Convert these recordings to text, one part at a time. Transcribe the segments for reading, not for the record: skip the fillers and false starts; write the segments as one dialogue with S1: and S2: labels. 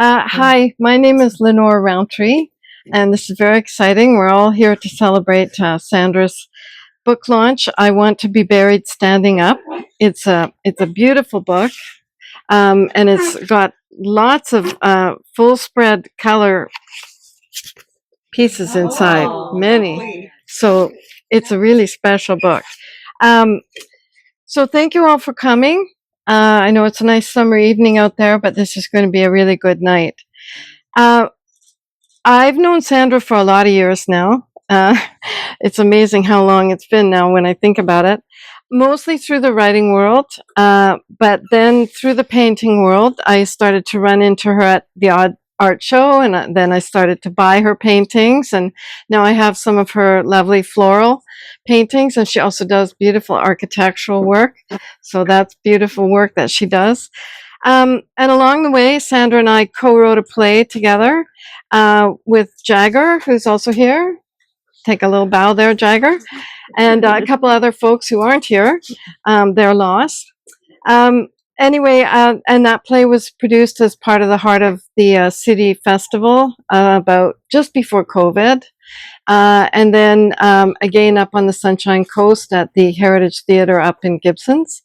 S1: Hi, my name is Lenore Rowntree, and this is very exciting. We're all here to celebrate Sandra's book launch. I Want to Be Buried Standing Up. It's a beautiful book, and it's got lots of full spread color pieces inside, many. So it's a really special book. Um, so thank you all for coming. I know it's a nice summer evening out there, but this is going to be a really good night. Uh, I've known Sandra for a lot of years now. It's amazing how long it's been now when I think about it. Mostly through the writing world, but then through the painting world, I started to run into her at the odd art show, and then I started to buy her paintings, and now I have some of her lovely floral paintings, and she also does beautiful architectural work. So that's beautiful work that she does. And along the way, Sandra and I co-wrote a play together with Jagger, who's also here. Take a little bow there, Jagger, and a couple other folks who aren't here. They're lost. Anyway, and that play was produced as part of the Heart of the City Festival about just before COVID. And then again up on the Sunshine Coast at the Heritage Theatre up in Gibsons.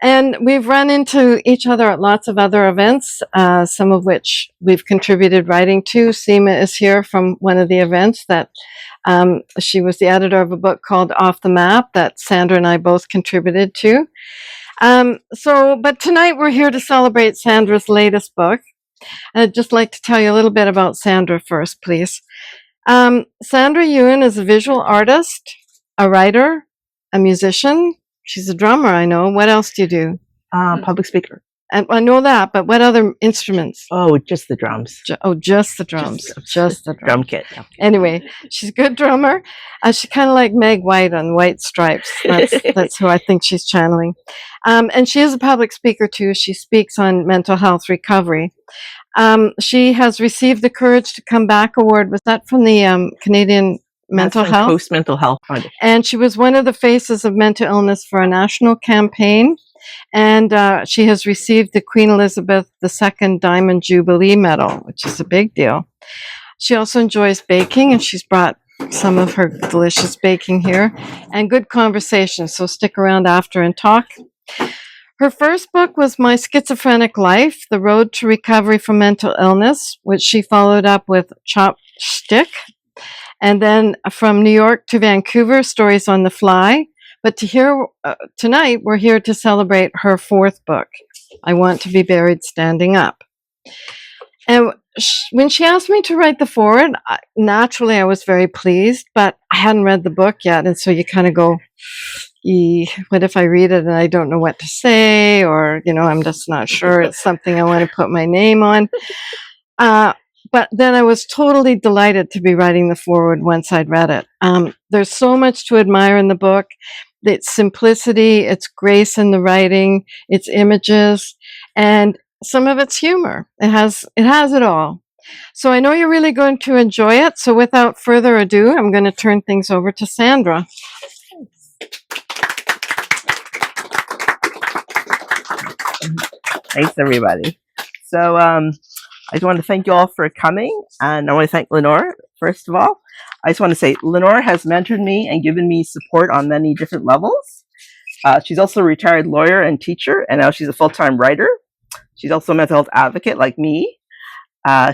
S1: And we've run into each other at lots of other events, some of which we've contributed writing to. Seema is here from one of the events that she was the editor of a book called Off the Map that Sandra and I both contributed to. But tonight we're here to celebrate Sandra's latest book. I'd just like to tell you a little bit about Sandra first, please. Sandra Yuen is a visual artist, a writer, a musician. She's a drummer, I know. What else do you do?
S2: Public speaker.
S1: And I know that, but what other instruments?
S2: Oh, just the drums.
S1: Just the drums. Just the drums.
S2: Drum kit.
S1: Anyway, she's a good drummer. She's kind of like Meg White on White Stripes. That's who I think she's channeling. And she is a public speaker too. She speaks on mental health recovery. She has received the Courage to Come Back award. Was that from the Canadian Mental Health?
S2: Post Mental Health Fund.
S1: And she was one of the faces of mental illness for a national campaign. And she has received the Queen Elizabeth II Diamond Jubilee Medal, which is a big deal. She also enjoys baking, and she's brought some of her delicious baking here, and good conversation. So stick around after and talk. Her first book was My Schizophrenic Life, The Road to Recovery from Mental Illness, which she followed up with Chopstick. And then from New York to Vancouver, Stories on the Fly. But tonight, we're here to celebrate her fourth book, I Want to Be Buried Standing Up. And when she asked me to write the foreword, naturally I was very pleased, but I hadn't read the book yet. And so you kind of go, what if I read it and I don't know what to say? Or, I'm just not sure it's something I want to put my name on. But then I was totally delighted to be writing the foreword once I'd read it. There's so much to admire in the book. Its simplicity, its grace in the writing, its images, and some of its humor. It has it all. So I know you're really going to enjoy it. So without further ado, I'm going to turn things over to Sandra.
S2: Thanks, everybody. So I just want to thank you all for coming, and I want to thank Lenore, first of all. I just want to say Lenore has mentored me and given me support on many different levels. She's also a retired lawyer and teacher, and now she's a full-time writer. She's also a mental health advocate like me.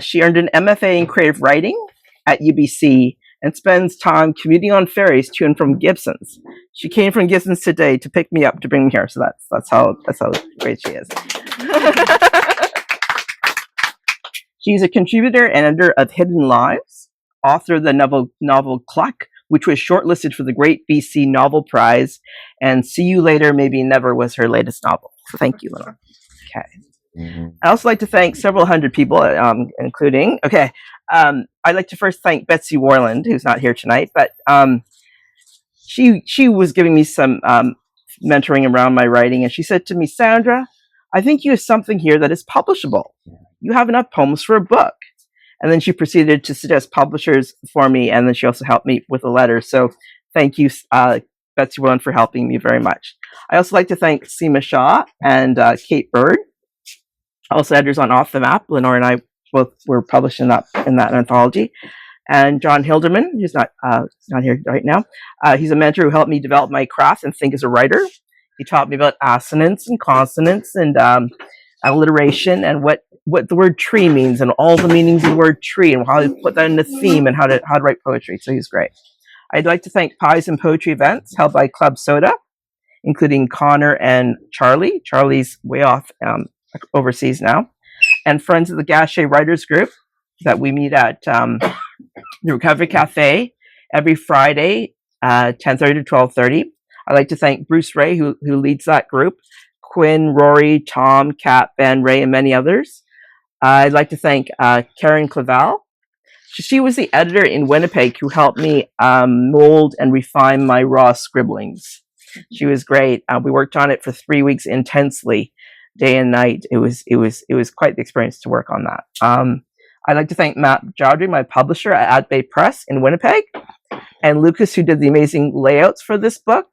S2: She earned an MFA in creative writing at UBC and spends time commuting on ferries to and from Gibsons. She came from Gibsons today to pick me up to bring me here, so that's how great she is. She's a contributor and editor of Hidden Lives, author of the novel Cluck, which was shortlisted for the Great BC Novel Prize, and See You Later, Maybe Never was her latest novel. So thank you, Lenore. Okay. I'd also like to thank several hundred people, including, I'd like to first thank Betsy Warland, who's not here tonight, but she was giving me some mentoring around my writing, and she said to me, Sandra, I think you have something here that is publishable. You have enough poems for a book. And then she proceeded to suggest publishers for me, and then she also helped me with a letter. So thank you, Betsy Warland, for helping me very much. I also like to thank Seema Shaw and Kate Bird, also editors on Off the Map. Lenore and I both were published in that anthology. And John Hilderman, who's not here right now, he's a mentor who helped me develop my craft and think as a writer. He taught me about assonance and consonants and alliteration and what the word tree means and all the meanings of the word tree and how to put that in a theme and how to write poetry. So he's great. I'd like to thank Pies and Poetry events held by Club Soda, including Connor and Charlie. Charlie's way off overseas now. And Friends of the Gachet Writers Group that we meet at the Recovery Cafe every Friday, 10:30 to 12:30. I'd like to thank Bruce Ray, who leads that group, Quinn, Rory, Tom, Kat, Ben, Ray, and many others. I'd like to thank Karen Clavel. She was the editor in Winnipeg who helped me mold and refine my raw scribblings. She was great. We worked on it for 3 weeks intensely, day and night. It was quite the experience to work on that. I'd like to thank Matt Jowdry, my publisher at Bay Press in Winnipeg, and Lucas, who did the amazing layouts for this book,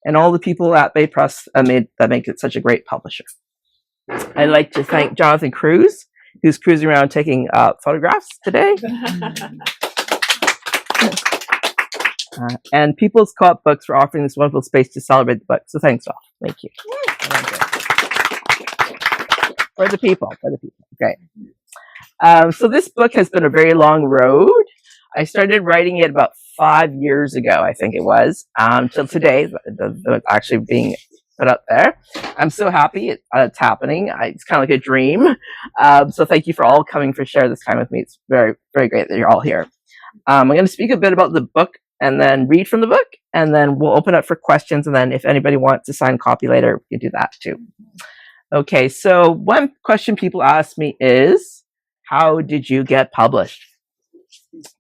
S2: and all the people at Bay Press that make it such a great publisher. I'd like to thank Jonathan Cruz, who's cruising around taking photographs today. And People's Co-op Books for offering this wonderful space to celebrate the book. So thanks all. Thank you. For the people. Great. So this book has been a very long road. I started writing it about 5 years ago, I think it was, till today, actually being put up there. I'm so happy it's happening. It's kind of like a dream. So thank you for all coming for share this time with me. It's very, very great that you're all here. I'm going to speak a bit about the book and then read from the book, and then we'll open up for questions. And then if anybody wants to sign copy later, you can do that too. Okay, so one question people ask me is, how did you get published?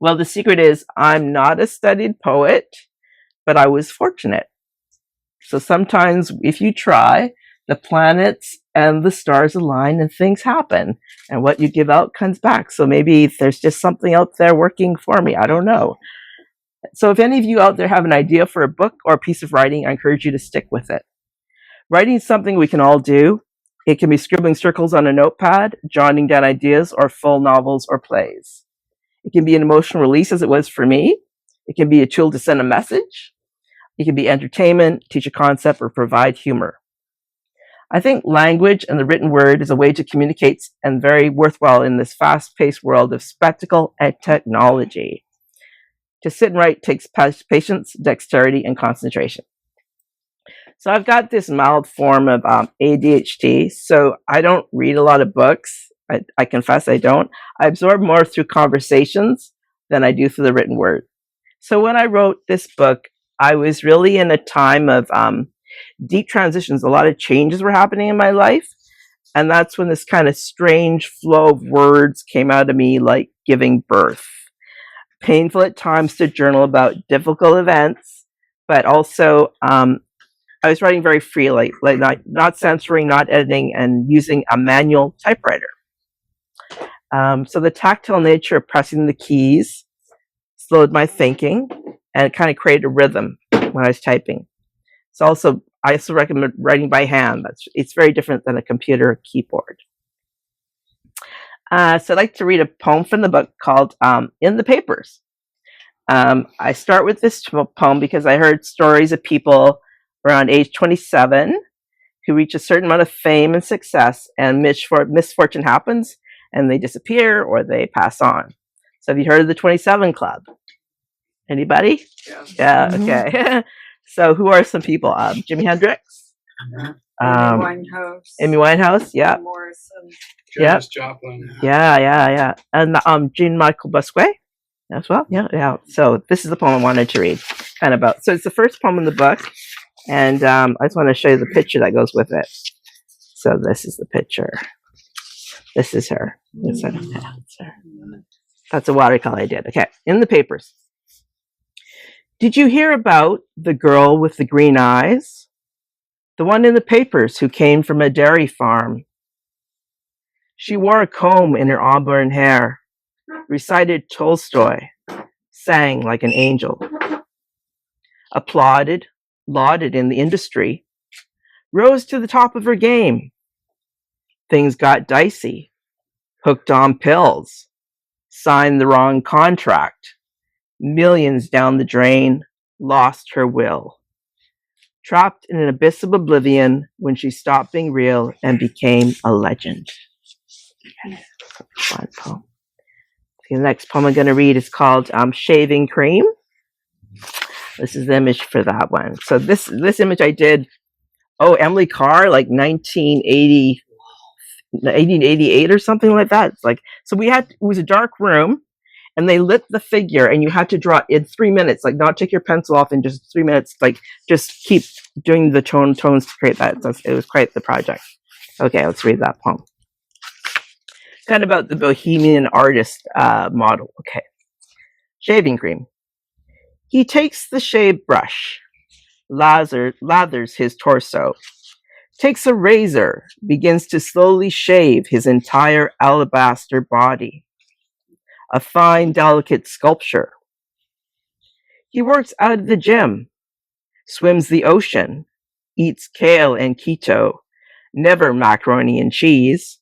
S2: Well, the secret is I'm not a studied poet, but I was fortunate. So sometimes if you try, the planets and the stars align and things happen, and what you give out comes back. So maybe there's just something out there working for me. I don't know. So if any of you out there have an idea for a book or a piece of writing, I encourage you to stick with it. Writing is something we can all do. It can be scribbling circles on a notepad, jotting down ideas, or full novels or plays. It can be an emotional release, as it was for me. It can be a tool to send a message. It can be entertainment, teach a concept, or provide humor. I think language and the written word is a way to communicate and very worthwhile in this fast-paced world of spectacle and technology. To sit and write takes patience, dexterity, and concentration. So I've got this mild form of ADHD, so I don't read a lot of books. I confess I don't. I absorb more through conversations than I do through the written word. So when I wrote this book, I was really in a time of deep transitions. A lot of changes were happening in my life. And that's when this kind of strange flow of words came out of me, like giving birth. Painful at times to journal about difficult events, but also I was writing very freely, like not censoring, not editing, and using a manual typewriter. So the tactile nature of pressing the keys slowed my thinking, and it kind of created a rhythm when I was typing. I also recommend writing by hand. It's very different than a computer keyboard. So I'd like to read a poem from the book called In the Papers. I start with this poem because I heard stories of people around age 27 who reach a certain amount of fame and success, and misfortune happens and they disappear or they pass on. So have you heard of the 27 Club? Anybody? Yeah, okay. So who are some people? Jimi Hendrix? Amy Winehouse, yeah.
S3: Morrison.
S4: Janis Joplin.
S2: Yeah. And Jean-Michel Basquiat as well. Yeah. So this is the poem I wanted to read. So it's the first poem in the book, and I just want to show you the picture that goes with it. So this is the picture. This is her. That's her. That's a watercolor I did. Okay, In the Papers. Did you hear about the girl with the green eyes? The one in the papers who came from a dairy farm. She wore a comb in her auburn hair, recited Tolstoy, sang like an angel, applauded, lauded in the industry, rose to the top of her game. Things got dicey. Hooked on pills, signed the wrong contract, millions down the drain, lost her will. Trapped in an abyss of oblivion when she stopped being real and became a legend. One poem. The next poem I'm going to read is called Shaving Cream. This is the image for that one. So this image I did, Emily Carr, like 1888 or something like that. It's like, so it was a dark room, and they lit the figure, and you had to draw in 3 minutes, like not take your pencil off in just 3 minutes, like just keep doing the tones to create that. So it was quite the project. Okay, let's read that poem. Kind of about the bohemian artist model. Okay. Shaving cream. He takes the shave brush, lathers his torso, takes a razor, begins to slowly shave his entire alabaster body. A fine, delicate sculpture. He works out at the gym, swims the ocean, eats kale and keto, never macaroni and cheese,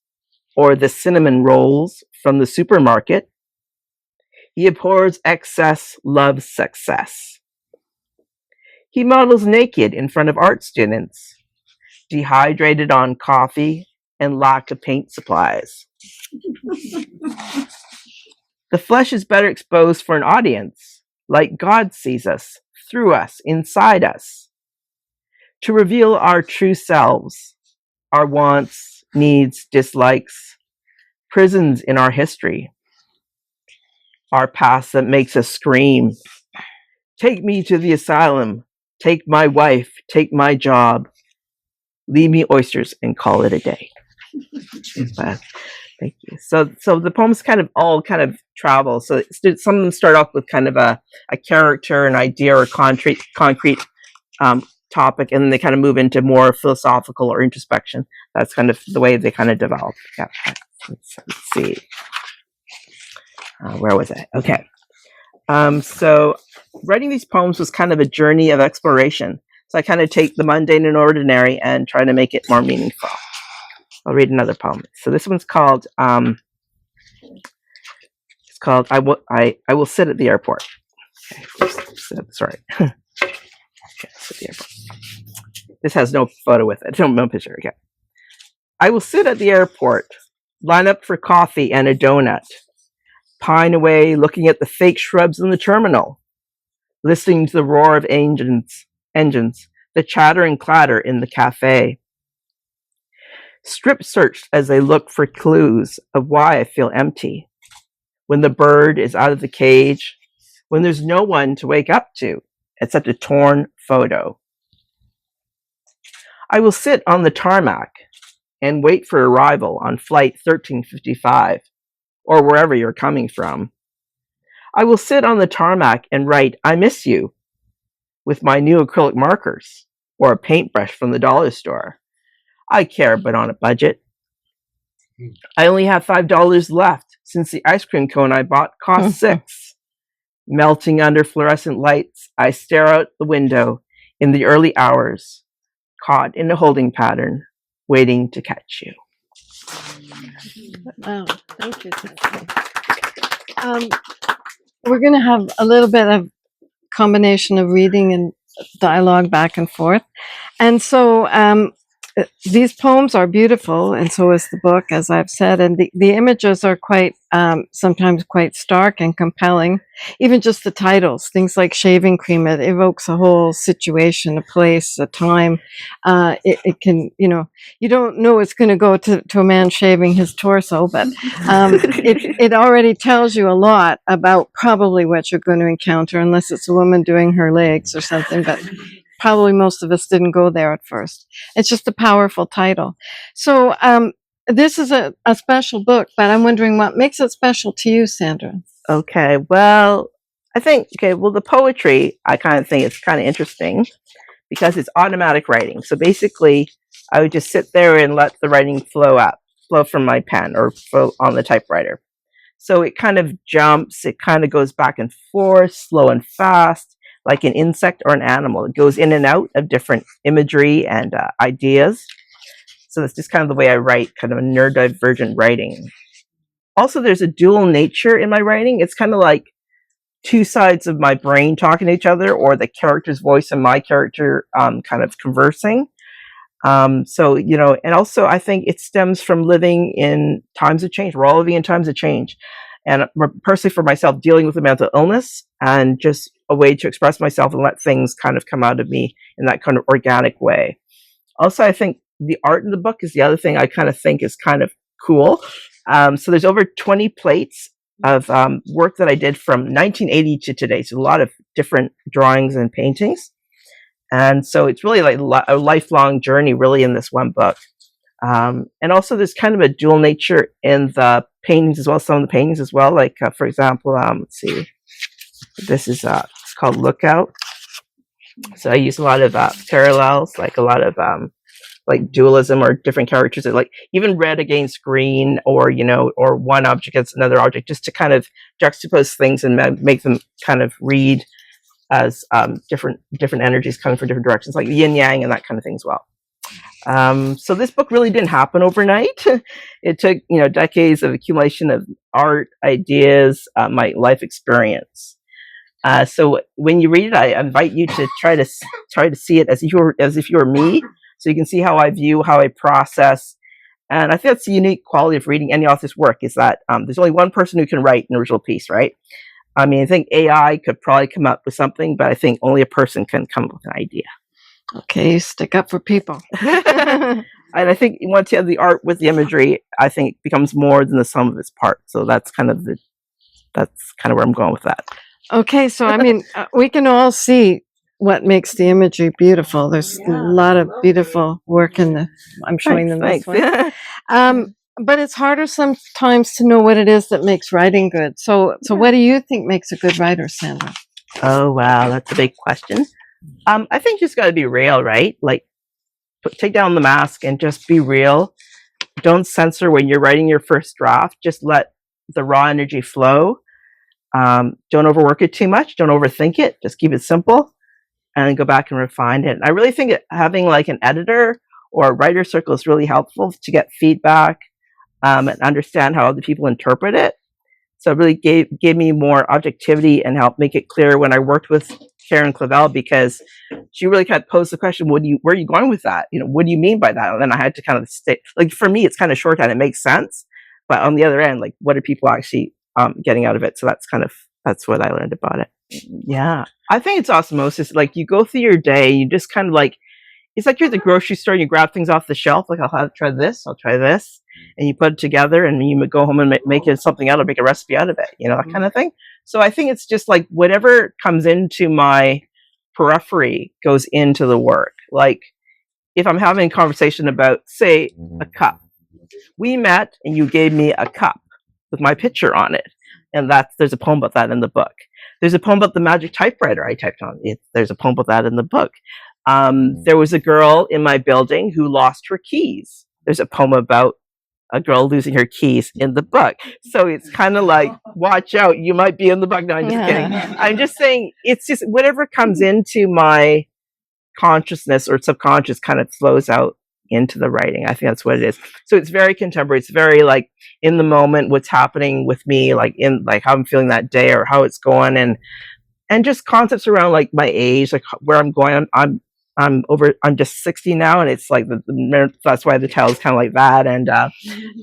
S2: or the cinnamon rolls from the supermarket. He abhors excess, loves success. He models naked in front of art students, dehydrated on coffee and lack of paint supplies. The flesh is better exposed for an audience, like God sees us, through us, inside us, to reveal our true selves, our wants, needs, dislikes, prisons in our history, our past that makes us scream, take me to the asylum, take my wife, take my job, leave me oysters and call it a day. Thank you. So the poems all travel. So some of them start off with kind of a character, an idea, or concrete topic, and then they kind of move into more philosophical or introspection. That's kind of the way they kind of develop. Yeah. Let's see. Where was I? Okay. So writing these poems was kind of a journey of exploration. So I kind of take the mundane and ordinary and try to make it more meaningful. I'll read another poem. So this one's called I will sit at the airport. Okay, sorry. Okay, sit at the airport. This has no photo with it. No picture. Okay. I will sit at the airport, line up for coffee and a donut, pine away looking at the fake shrubs in the terminal, listening to the roar of engines, the chatter and clatter in the cafe. Strip searched as I look for clues of why I feel empty. When the bird is out of the cage, when there's no one to wake up to except a torn photo. I will sit on the tarmac and wait for arrival on flight 1355 or wherever you're coming from. I will sit on the tarmac and write, I miss you, with my new acrylic markers or a paintbrush from the dollar store. I care, but on a budget. I only have $5 left since the ice cream cone I bought cost $6. Melting under fluorescent lights, I stare out the window in the early hours, caught in a holding pattern, waiting to catch you.
S1: Wow, thank you. We're going to have a little bit of combination of reading and dialogue back and forth. And so these poems are beautiful, and so is the book, as I've said, and the images are quite, sometimes quite stark and compelling. Even just the titles, things like Shaving Cream, it evokes a whole situation, a place, a time. It can, you don't know it's going to go to a man shaving his torso, but it already tells you a lot about probably what you're going to encounter, unless it's a woman doing her legs or something, but probably most of us didn't go there at first. It's just a powerful title. So this is a special book, but I'm wondering what makes it special to you, Sandra?
S2: Okay, well, the poetry, I kind of think it's kind of interesting because it's automatic writing. So basically, I would just sit there and let the writing flow from my pen or flow on the typewriter. So it kind of jumps, it kind of goes back and forth, slow and fast, like an insect or an animal. It goes in and out of different imagery and ideas. So that's just kind of the way I write, kind of a neurodivergent writing. also there's a dual nature in my writing. It's kind of like two sides of my brain talking to each other, or the character's voice and my character kind of conversing. So, and also I think it stems from living in times of change. We're all living in times of change. And personally for myself, dealing with a mental illness and just a way to express myself and let things kind of come out of me in that kind of organic way. Also, I think the art in the book is the other thing I kind of think is kind of cool. So there's over 20 plates of work that I did from 1980 to today. So a lot of different drawings and paintings. And so it's really like a lifelong journey really in this one book. And also there's kind of a dual nature in the paintings as well, some of the paintings as well. Like, for example, let's see, this is, it's called Lookout. So I use a lot of parallels, like a lot of like dualism or different characters, that like even red against green, or or one object against another object, just to kind of juxtapose things and make them kind of read as different energies coming from different directions, like yin yang and that kind of thing as well. So this book really didn't happen overnight. It took decades of accumulation of art, ideas, my life experience. So when you read it, I invite you to try to see it as if you were me, so you can see how I view, how I process. And I think that's the unique quality of reading any author's work, is that there's only one person who can write an original piece, right? I mean, I think AI could probably come up with something, but I think only a person can come up with an idea.
S1: Okay, you stick up for people.
S2: And I think once you have the art with the imagery, I think it becomes more than the sum of its parts. So that's kind of where I'm going with that.
S1: Okay, so I mean, we can all see what makes the imagery beautiful. There's a lot of beautiful work in I'm showing them this one. But it's harder sometimes to know what it is that makes writing good. So what do you think makes a good writer, Sandra?
S2: Oh, wow, that's a big question. I think you just got to be real, right? Like, take down the mask and just be real. Don't censor when you're writing your first draft. Just let the raw energy flow. Don't overwork it too much. Don't overthink it. Just keep it simple and go back and refine it. And I really think having like an editor or a writer circle is really helpful to get feedback and understand how other people interpret it. So it really gave me more objectivity and helped make it clear when I worked with Karen Clavel, because she really kind of posed the question, where are you going with that? What do you mean by that? And then I had to kind of stay, like, for me, it's kind of shorthand. It makes sense. But on the other end, like, what are people actually getting out of it? So that's what I learned about it. Yeah. I think it's osmosis. Like, you go through your day, you just kind of like, it's like you're at the grocery store and you grab things off the shelf. Like, I'll try this. And you put it together and you go home and make it something out, or make a recipe out of it, that kind of thing. So I think it's just like whatever comes into my periphery goes into the work. Like, if I'm having a conversation about, say, a cup, we met and you gave me a cup with my picture on it. And there's a poem about that in the book. There's a poem about the magic typewriter I typed on it. There's a poem about that in the book. There was a girl in my building who lost her keys. There's a poem about a girl losing her keys in the book. So it's kind of like, watch out, you might be in the book. No, I'm just kidding. I'm just saying, it's just whatever comes into my consciousness or subconscious kind of flows out into the writing. I think that's what it is. So it's very contemporary. It's very like in the moment, what's happening with me, like in like how I'm feeling that day or how it's going, and just concepts around like my age, like where I'm going. I'm just 60 now, and it's like that's why the title is kind of like that,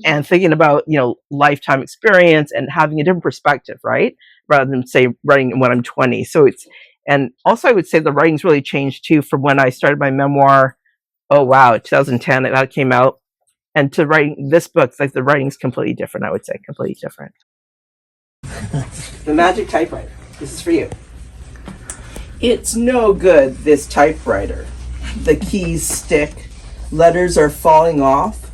S2: and thinking about lifetime experience and having a different perspective, right? Rather than say writing when I'm 20. So and also I would say the writing's really changed too from when I started my memoir. Oh wow, 2010 that came out, and to writing this book, like the writing's completely different. I would say completely different. The magic typewriter. This is for you. It's no good, this typewriter. The keys stick. Letters are falling off.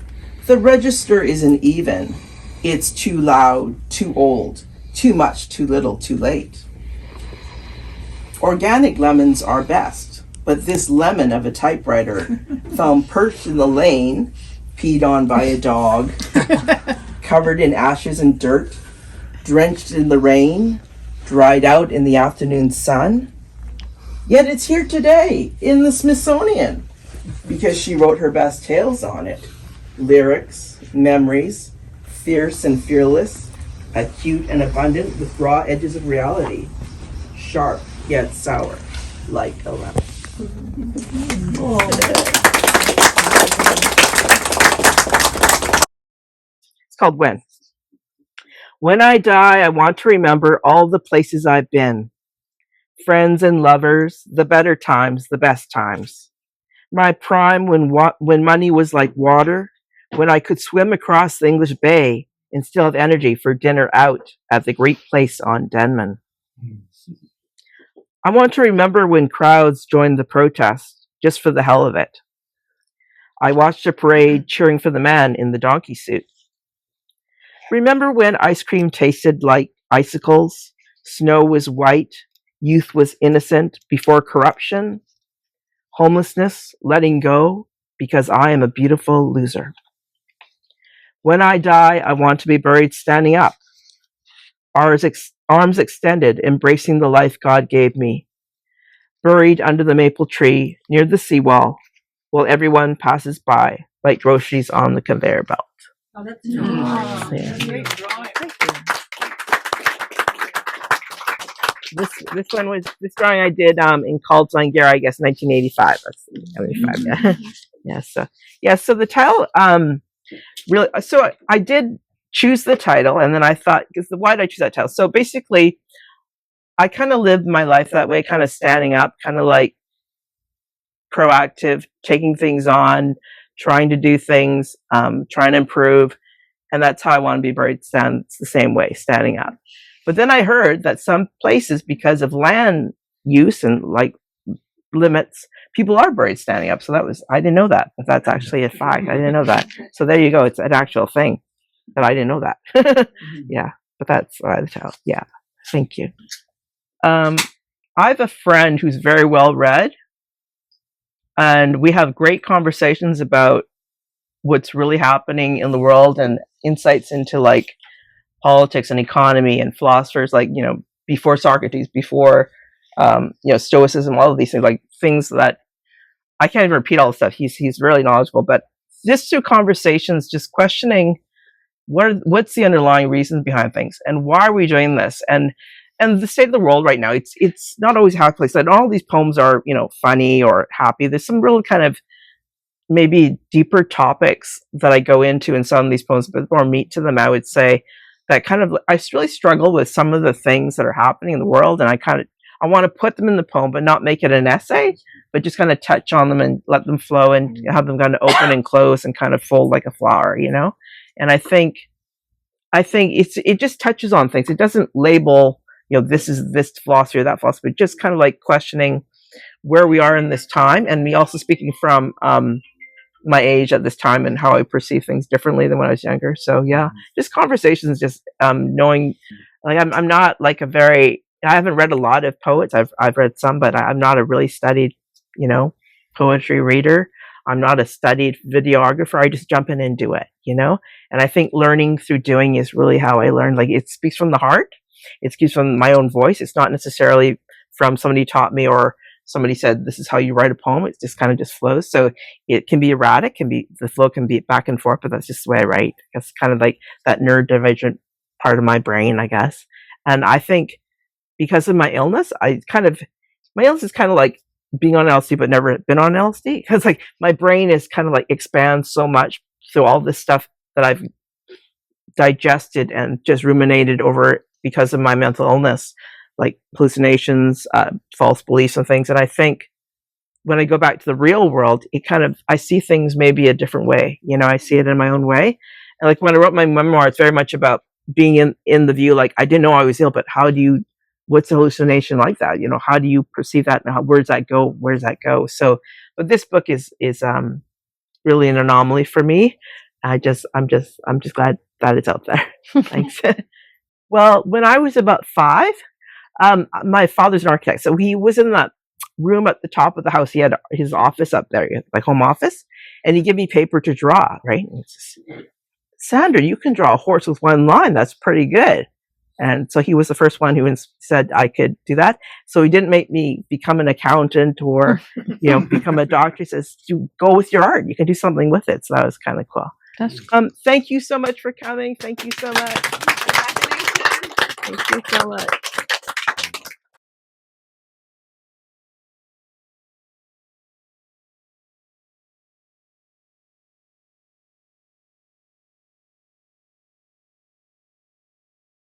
S2: The register isn't even. It's too loud, too old, too much, too little, too late. Organic lemons are best, but this lemon of a typewriter, found perched in the lane, peed on by a dog, covered in ashes and dirt, drenched in the rain, dried out in the afternoon sun. Yet it's here today in the Smithsonian because she wrote her best tales on it. Lyrics, memories, fierce and fearless, acute and abundant with raw edges of reality, sharp yet sour, like a lemon. It's called When. When I die, I want to remember all the places I've been. Friends and lovers, the better times, the best times. My prime when money was like water, when I could swim across the English Bay and still have energy for dinner out at the great place on Denman. I want to remember when crowds joined the protest just for the hell of it. I watched a parade cheering for the man in the donkey suit. Remember when ice cream tasted like icicles, snow was white, youth was innocent before corruption, homelessness, letting go, because I am a beautiful loser. When I die, I want to be buried standing up, arms extended, embracing the life God gave me, buried under the maple tree near the seawall, while everyone passes by like groceries on the conveyor belt.
S3: Oh, that's nice.
S2: Yeah.
S3: Great drawing.
S2: This drawing I did in Caldslangare, I guess 1985. That's 75. Yeah. So the title really. So I did choose the title, and then I thought, why did I choose that title? So basically, I kind of lived my life that way, kind of standing up, kind of like proactive, taking things on, trying to do things, trying to improve. And that's how I want to be buried, it's the same way, standing up. But then I heard that some places, because of land use and like limits, people are buried standing up. So I didn't know that, but that's actually a fact. I didn't know that. So there you go. It's an actual thing that I didn't know that. Yeah, but that's why the title. Yeah, thank you. I have a friend who's very well read, and we have great conversations about what's really happening in the world and insights into like politics and economy and philosophers, like, before Socrates, before, Stoicism, all of these things, like things that I can't even repeat all the stuff. He's really knowledgeable, but just through conversations, just questioning what's the underlying reasons behind things and why are we doing this? And the state of the world right now, it's not always a happy place. And all these poems are, funny or happy. There's some real kind of maybe deeper topics that I go into in some of these poems, but more meat to them, I would say, that kind of, I really struggle with some of the things that are happening in the world, and I want to put them in the poem, but not make it an essay, but just kind of touch on them and let them flow and have them kind of open and close and kind of fold like a flower, And I think it just touches on things. It doesn't label, this is this philosophy or that philosophy, but just kind of like questioning where we are in this time, and me also speaking from my age at this time and how I perceive things differently than when I was younger. So yeah, just conversations, just knowing, like I'm not like I haven't read a lot of poets. I've read some, but I'm not a really studied, poetry reader. I'm not a studied videographer. I just jump in and do it, And I think learning through doing is really how I learn. Like, it speaks from the heart. It speaks from my own voice. It's not necessarily from somebody taught me or somebody said, this is how you write a poem. It just kind of just flows. So it can be erratic, the flow can be back and forth, but that's just the way I write. It's kind of like that neurodivergent part of my brain, I guess. And I think because of my illness, my illness is kind of like being on LSD, but never been on LSD. Because like my brain is kind of like expands so much through all this stuff that I've digested and just ruminated over because of my mental illness, like hallucinations, false beliefs and things. And I think when I go back to the real world, I see things maybe a different way. I see it in my own way. And like when I wrote my memoir, it's very much about being in the view, like I didn't know I was ill, but what's a hallucination like that? How do you perceive that? And where does that go? Where does that go? So, but this book is really an anomaly for me. I'm just glad that it's out there. Thanks. Well, when I was about 5, my father's an architect, so he was in that room at the top of the house. He had his office up there, like home office, and he gave me paper to draw. Right, and it's just, Sandra, you can draw a horse with one line. That's pretty good. And so he was the first one who said I could do that. So he didn't make me become an accountant or become a doctor. He says, go with your art. You can do something with it. So that was kind of cool.
S1: That's cool.
S2: Thank you so much for coming. Thank you so much.
S3: Thank you so much.